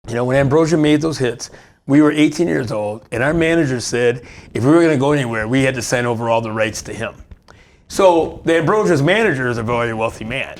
when Ambrosia made those hits, we were 18 years old, and our manager said if we were going to go anywhere, we had to sign over all the rights to him. So the Ambrosia's manager is a very wealthy man.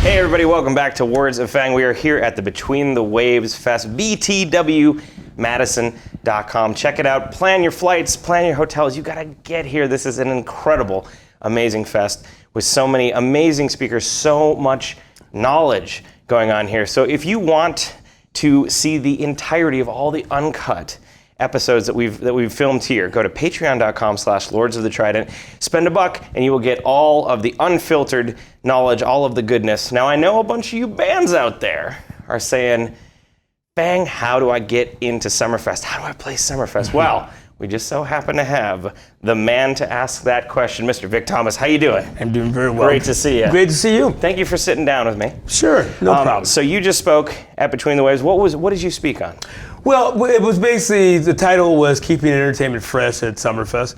Hey everybody, welcome back to Words of Fang. We are here at the Between the Waves Fest, btwmadison.com. Check it out. Plan your flights, plan your hotels. You gotta get here. This is an incredible, amazing fest with so many amazing speakers, so much knowledge going on here. So if you want to see the entirety of all the uncut episodes that we've filmed here, go to patreon.com/Lords of the Trident. Spend $1 and you will get all of the unfiltered knowledge, all of the goodness. Now I know a bunch of you bands out there are saying, Fang, how do I get into Summerfest? How do I play Summerfest? Well, we just so happen to have the man to ask that question, Mr. Vic Thomas. How you doing? I'm doing very well. Great to see you. Great to see you. Thank you for sitting down with me. Sure, no problem. So you just spoke at Between the Waves. What did you speak on? Well, it was basically, the title was Keeping Entertainment Fresh at Summerfest.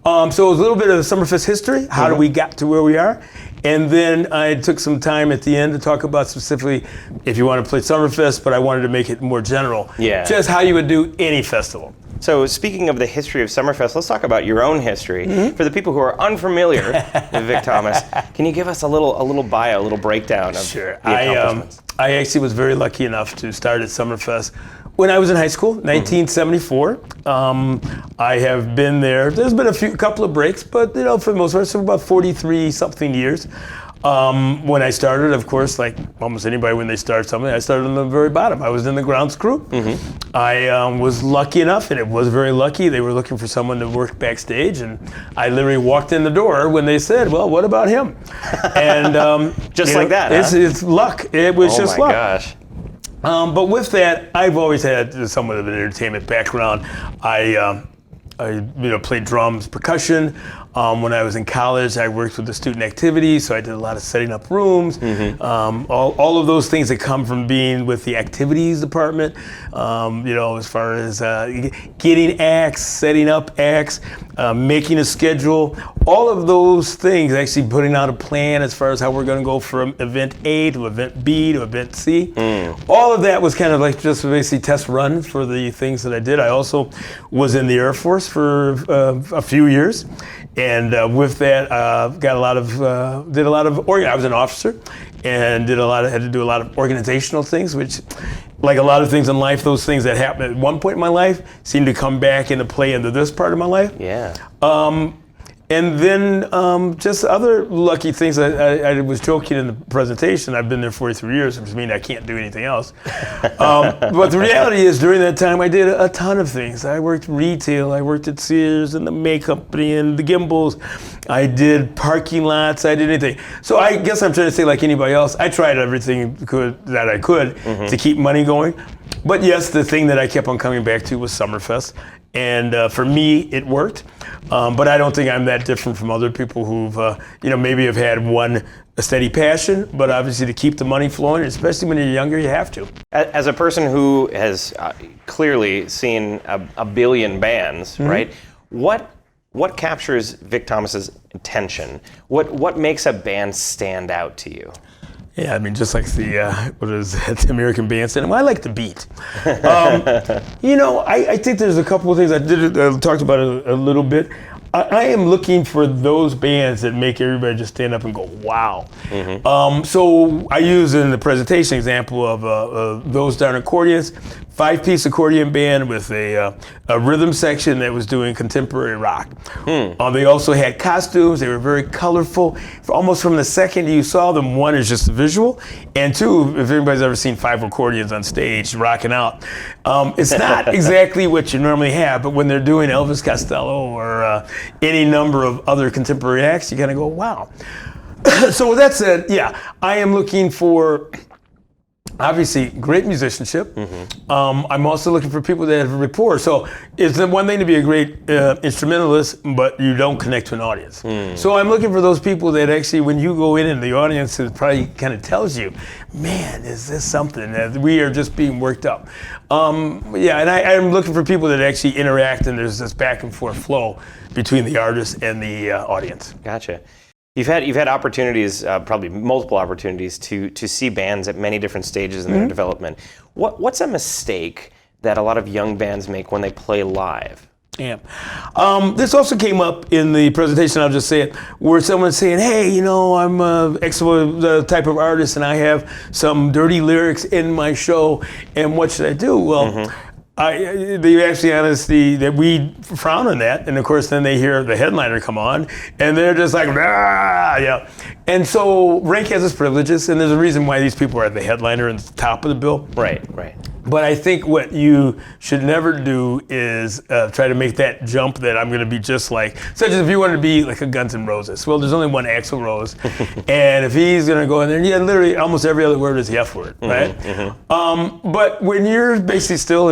So it was a little bit of Summerfest history, how do we got to where we are. And then I took some time at the end to talk about specifically if you want to play Summerfest, but I wanted to make it more general. Yeah. Just how you would do any festival. So speaking of the history of Summerfest, let's talk about your own history. For the people who are unfamiliar with Vic Thomas, can you give us a little bio, a little breakdown of the accomplishments? I actually was very lucky enough to start at Summerfest when I was in high school, 1974. I have been there. There's been a couple of breaks, but for the most part, it's about 43 something years. When I started, of course, like almost anybody when they start something, I started on the very bottom. I was in the grounds crew. I was lucky enough, and it was very lucky, they were looking for someone to work backstage, and I literally walked in the door when they said, well, what about him? And just like that, it's luck. It was just luck. Oh my gosh. But with that, I've always had somewhat of an entertainment background. I played drums, percussion. When I was in college, I worked with the student activities, so I did a lot of setting up rooms. All of those things that come from being with the activities department, as far as getting acts, setting up acts, making a schedule, all of those things, actually putting out a plan as far as how we're going to go from event A to event B to event C. All of that was kind of like just basically test run for the things that I did. I also was in the Air Force for a few years. And with that, did a lot of I was an officer and had to do a lot of organizational things, which, like a lot of things in life, those things that happened at one point in my life seem to come back into play into this part of my life. Yeah. And then just other lucky things. I was joking in the presentation, I've been there 43 years, which means I can't do anything else. But the reality is, during that time, I did a ton of things. I worked retail, I worked at Sears and the makeup company and the gimbals. I did parking lots, I did anything. So I guess I'm trying to say, like anybody else, I tried everything that I could to keep money going. But yes, the thing that I kept on coming back to was Summerfest. And for me, it worked. But I don't think I'm that different from other people who've, maybe have had a steady passion, but obviously to keep the money flowing, especially when you're younger, you have to. As a person who has clearly seen a billion bands, right? What captures Vic Thomas's attention? What makes a band stand out to you? Yeah, I mean, just like the American Bandstand. Well, I like the beat. I think there's a couple of things I talked about a little bit. I am looking for those bands that make everybody just stand up and go, wow. So I use in the presentation example of Those Darn Accordions, 5-piece accordion band with a rhythm section that was doing contemporary rock. They also had costumes. They were very colorful. Almost from the second you saw them, one is just the visual, and two, if anybody's ever seen 5 accordions on stage rocking out, it's not exactly what you normally have, but when they're doing Elvis Costello or any number of other contemporary acts, you kind of go, wow. So with that said, yeah, I am looking for, obviously, great musicianship. I'm also looking for people that have rapport. So it's one thing to be a great instrumentalist, but you don't connect to an audience. So I'm looking for those people that actually, when you go in and the audience, it probably kind of tells you, man, is this something that we are just being worked up? And I'm looking for people that actually interact, and there's this back and forth flow between the artist and the audience. Gotcha. You've had opportunities, probably multiple opportunities, to see bands at many different stages in their development. What's a mistake that a lot of young bands make when they play live? Yeah. This also came up in the presentation, I'll just say it, where someone's saying, hey, you know, I'm the type of artist and I have some dirty lyrics in my show, and what should I do? Well, the actually honesty that we frown on that, and of course then they hear the headliner come on, and they're just like, ah, yeah. And so rank has its privileges, and there's a reason why these people are at the headliner and the top of the bill. Right. But I think what you should never do is try to make that jump that I'm going to be just like, such as if you wanted to be like a Guns N' Roses. Well, there's only one Axl Rose, and if he's going to go in there, yeah, literally almost every other word is the F word, right? But when you're basically still,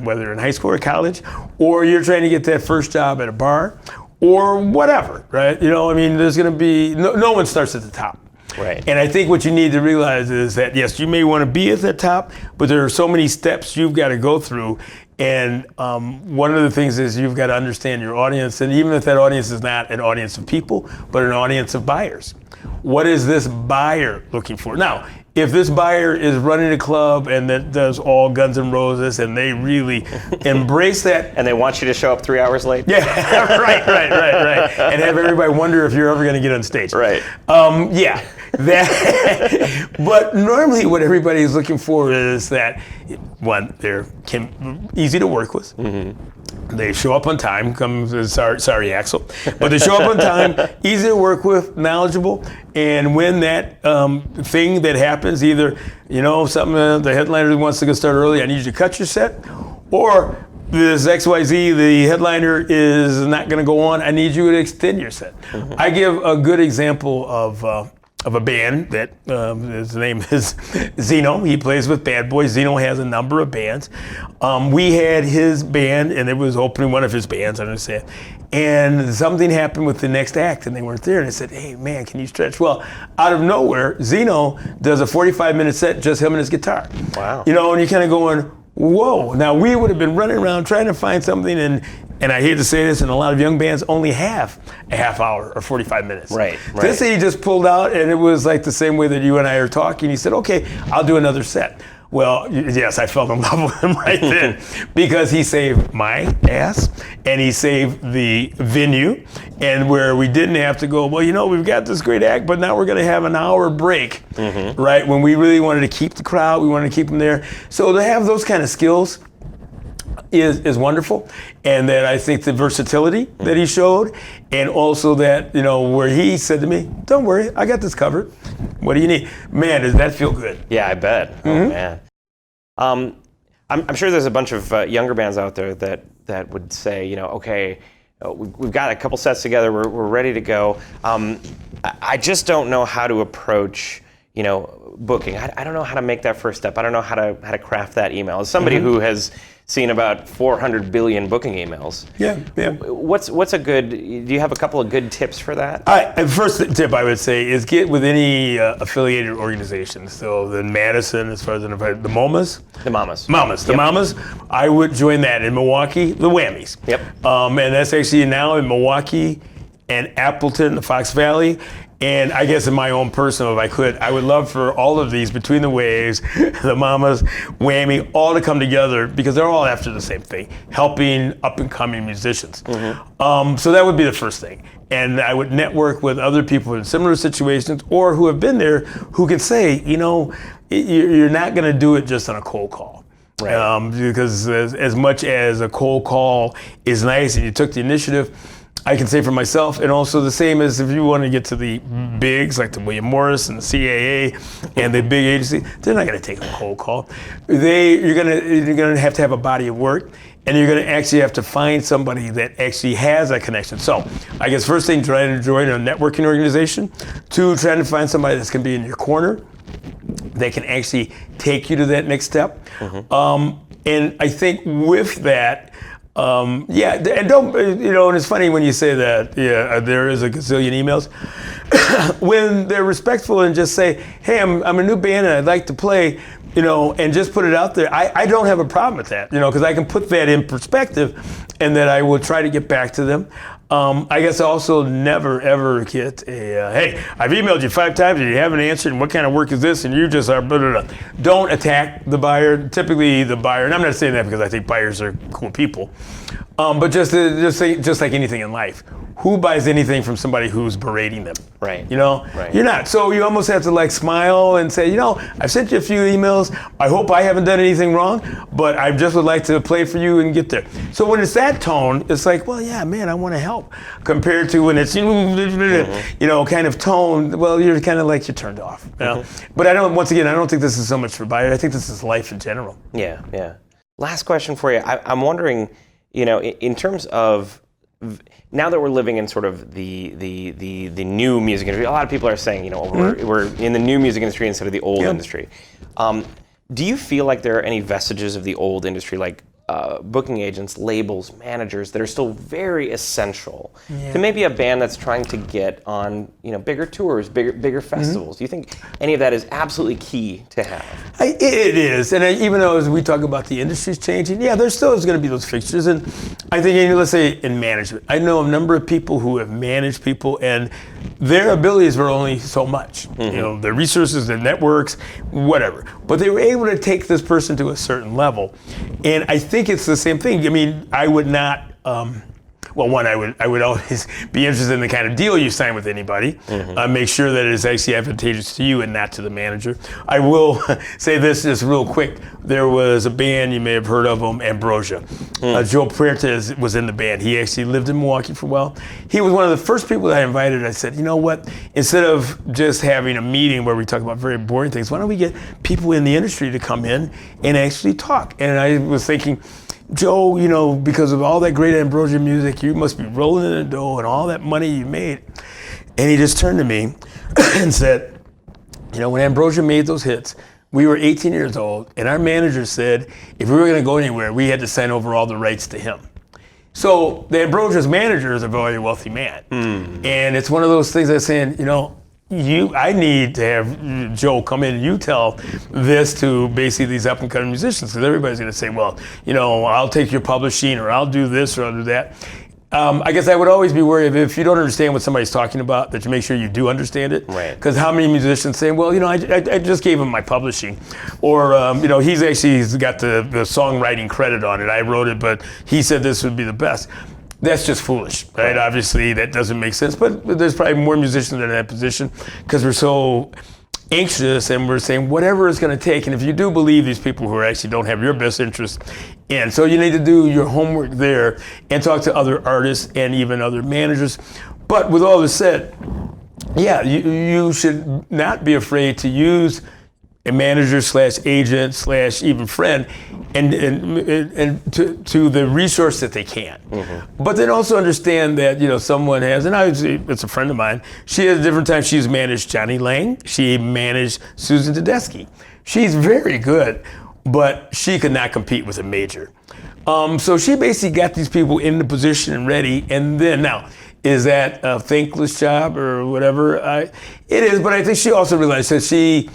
whether in high school or college, or you're trying to get that first job at a bar, or whatever, right? You know, I mean, there's going to be, no one starts at the top. Right. And I think what you need to realize is that, yes, you may want to be at the top, but there are so many steps you've got to go through. And one of the things is you've got to understand your audience. And even if that audience is not an audience of people, but an audience of buyers. What is this buyer looking for? Now, if this buyer is running a club and that does all Guns N' Roses and they really embrace that. And they want you to show up 3 hours late? Yeah, right. And have everybody wonder if you're ever going to get on stage. Right. Yeah. That, but normally what everybody is looking for is that, one, they're easy to work with. They show up on time. Sorry, Axel. But they show up on time, easy to work with, knowledgeable, and when that thing that happens, either, you know, something the headliner wants to go start early, I need you to cut your set, or this XYZ, the headliner is not going to go on, I need you to extend your set. I give a good example of a band that his name is Zeno. He plays with Bad Boys. Zeno has a number of bands. We had his band, and it was opening one of his bands, I understand. And something happened with the next act, and they weren't there. And I said, hey, man, can you stretch? Well, out of nowhere, Zeno does a 45-minute set, just him and his guitar. Wow. You know, and you're kind of going, whoa. Now, we would have been running around trying to find something, and I hate to say this, and a lot of young bands only have a half hour or 45 minutes. Right. This he just pulled out, and it was like the same way that you and I are talking. He said, okay, I'll do another set. Well, yes, I fell in love with him right then because he saved my ass and he saved the venue, and where we didn't have to go, well, you know, we've got this great act, but now we're going to have an hour break, right? When we really wanted to keep the crowd, we wanted to keep them there. So to have those kind of skills is wonderful, and that I think the versatility that he showed, and also that, you know, where he said to me, don't worry, I got this covered. What do you need? Man, does that feel good? Yeah, I bet. Oh, man. I'm sure there's a bunch of younger bands out there that would say, you know, okay, we've got a couple sets together, we're ready to go. I just don't know how to approach, you know, booking. I don't know how to make that first step. I don't know how to craft that email. As somebody who has seen about 400 billion booking emails. Yeah. What's a good, do you have a couple of good tips for that? First tip I would say is get with any affiliated organizations. So the Madison, as far as the MoMAs. The Mamas. Mamas. I would join that. In Milwaukee, the Whammies. Yep. And that's actually now in Milwaukee and Appleton, the Fox Valley. And I guess in my own personal, if I could, I would love for all of these, Between the Waves, the Mamas, Whammy, all to come together, because they're all after the same thing, helping up-and-coming musicians. So that would be the first thing. And I would network with other people in similar situations or who have been there who could say, you know, you're not going to do it just on a cold call. Right. Because as much as a cold call is nice and you took the initiative, I can say for myself, and also the same as if you want to get to the bigs like the William Morris and the CAA and the big agency, they're not going to take a cold call. You're gonna have to have a body of work, and you're going to actually have to find somebody that actually has that connection. So I guess first thing, try to join a networking organization. 2, trying to find somebody that's going to be in your corner that can actually take you to that next step. And I think with that, and don't, you know, and it's funny when you say that, there is a gazillion emails. When they're respectful and just say, hey, I'm a new band and I'd like to play, you know, and just put it out there, I don't have a problem with that, you know, because I can put that in perspective and that I will try to get back to them. I guess also never ever get a, hey, I've emailed you 5 times and you haven't answered, and what kind of work is this? And you just are, blah, blah, blah. Don't attack the buyer. Typically the buyer, and I'm not saying that because I think buyers are cool people, but just like anything in life, who buys anything from somebody who's berating them? Right. You know? Right. You're not. So you almost have to like smile and say, you know, I've sent you a few emails. I hope I haven't done anything wrong, but I just would like to play for you and get there. So when it's that tone, it's like, well, yeah, man, I want to help. Compared to when it's, you know, kind of tone, well, you're kind of like you're turned off. You know? But I don't think this is so much for buyers. I think this is life in general. Yeah, yeah. Last question for you. I'm wondering, you know, in terms of, now that we're living in sort of the new music industry, a lot of people are saying, you know, we're in the new music industry instead of the old industry. Do you feel like there are any vestiges of the old industry, like booking agents, labels, managers, that are still very essential to maybe a band that's trying to get on, you know, bigger tours, bigger festivals? Do you think any of that is absolutely key to have? It is, and even though as we talk about the industry's changing, yeah, there still is going to be those fixtures. And I think, let's say in management, I know a number of people who have managed people, and their abilities were only so much. You know, their resources, their networks, whatever. But they were able to take this person to a certain level, and I think it's the same thing. I mean, I would not. Well, one, I would always be interested in the kind of deal you sign with anybody. Make sure that it is actually advantageous to you and not to the manager. I will say this just real quick. There was a band, you may have heard of them, Ambrosia. Joe Puerta was in the band. He actually lived in Milwaukee for a while. He was one of the first people that I invited. I said, you know what? Instead of just having a meeting where we talk about very boring things, why don't we get people in the industry to come in and actually talk? And I was thinking, Joe, you know, because of all that great Ambrosia music, you must be rolling in the dough and all that money you made. And he just turned to me and said, you know, when Ambrosia made those hits, we were 18 years old, and our manager said if we were going to go anywhere, we had to sign over all the rights to him. So the Ambrosia's manager is a very wealthy man. And it's one of those things that's saying, you know, I need to have Joe come in and you tell this to basically these up and coming musicians, because everybody's going to say, well, you know, I'll take your publishing, or I'll do this, or I'll do that. I guess I would always be worried if you don't understand what somebody's talking about, that you make sure you do understand it. Right. Because how many musicians say, well, you know, I just gave him my publishing, or you know, he's got the songwriting credit on it. I wrote it, but he said this would be the best. That's just foolish, right? Obviously, that doesn't make sense. But there's probably more musicians that are in that position because we're so anxious and we're saying whatever it's going to take. And if you do believe these people who actually don't have your best interest in, so you need to do your homework there and talk to other artists and even other managers. But with all this said, yeah, you should not be afraid to use a manager / agent / even friend, and to the resource that they can. But then also understand that, you know, someone has, and it's a friend of mine, she has different times she's managed Johnny Lang, she managed Susan Tedeschi. She's very good, but she could not compete with a major. So she basically got these people in the position and ready, and then now, is that a thankless job or whatever? It is, but I think she also realized that she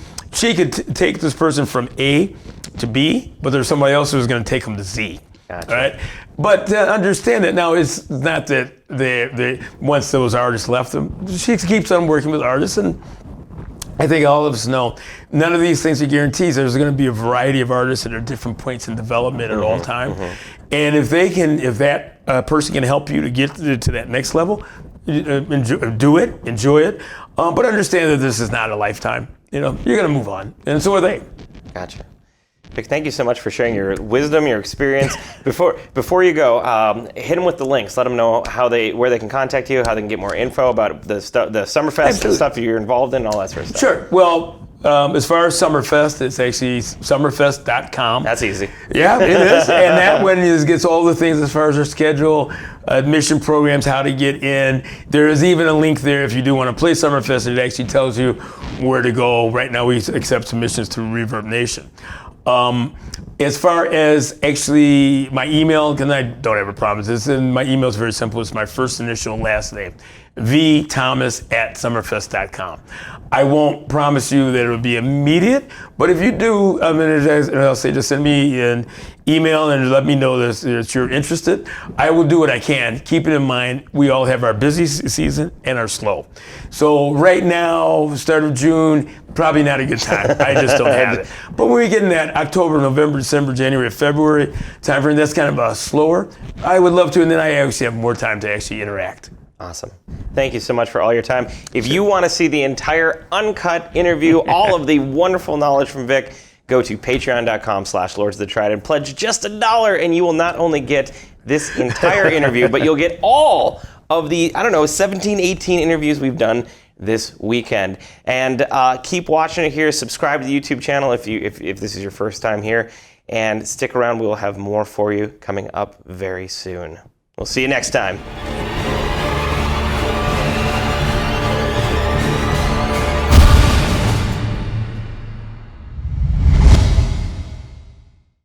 could take this person from A to B, but there's somebody else who's going to take them to Z. Gotcha. Right? But to understand that now, it's not that they once those artists left them, she keeps on working with artists, and I think all of us know none of these things are guarantees. There's going to be a variety of artists at different points in development at all time, and if that person can help you to get to that next level, enjoy it, but understand that this is not a lifetime. You know, you're going to move on, and so are they. Gotcha. Vic, thank you so much for sharing your wisdom, your experience. Before you go, hit them with the links. Let them know where they can contact you, how they can get more info about the Summerfest and stuff you're involved in, all that sort of stuff. Sure. Well, as far as Summerfest, it's actually summerfest.com. That's easy. Yeah, it is. And that one gets all the things as far as our schedule, admission programs, how to get in. There is even a link there if you do want to play Summerfest. It actually tells you where to go. Right now we accept submissions through Reverb Nation. As far as actually my email, because I don't have a problem with this, and my email is very simple. It's my first initial, last name, vthomas@summerfest.com. I won't promise you that it'll be immediate, but if you do, I'll say just send me an email and let me know that you're interested. I will do what I can. Keep it in mind, we all have our busy season and our slow. So right now, start of June, probably not a good time. I just don't have it. But when we get in that October, November, December, January, February time frame, that's kind of a slower. I would love to, and then I actually have more time to actually interact. Awesome. Thank you so much for all your time. If you want to see the entire uncut interview, all of the wonderful knowledge from Vic, go to patreon.com/Lords of the Trident and pledge just $1, and you will not only get this entire interview, but you'll get all of the, 17, 18 interviews we've done this weekend. And keep watching it here. Subscribe to the YouTube channel if this is your first time here. And stick around. We will have more for you coming up very soon. We'll see you next time.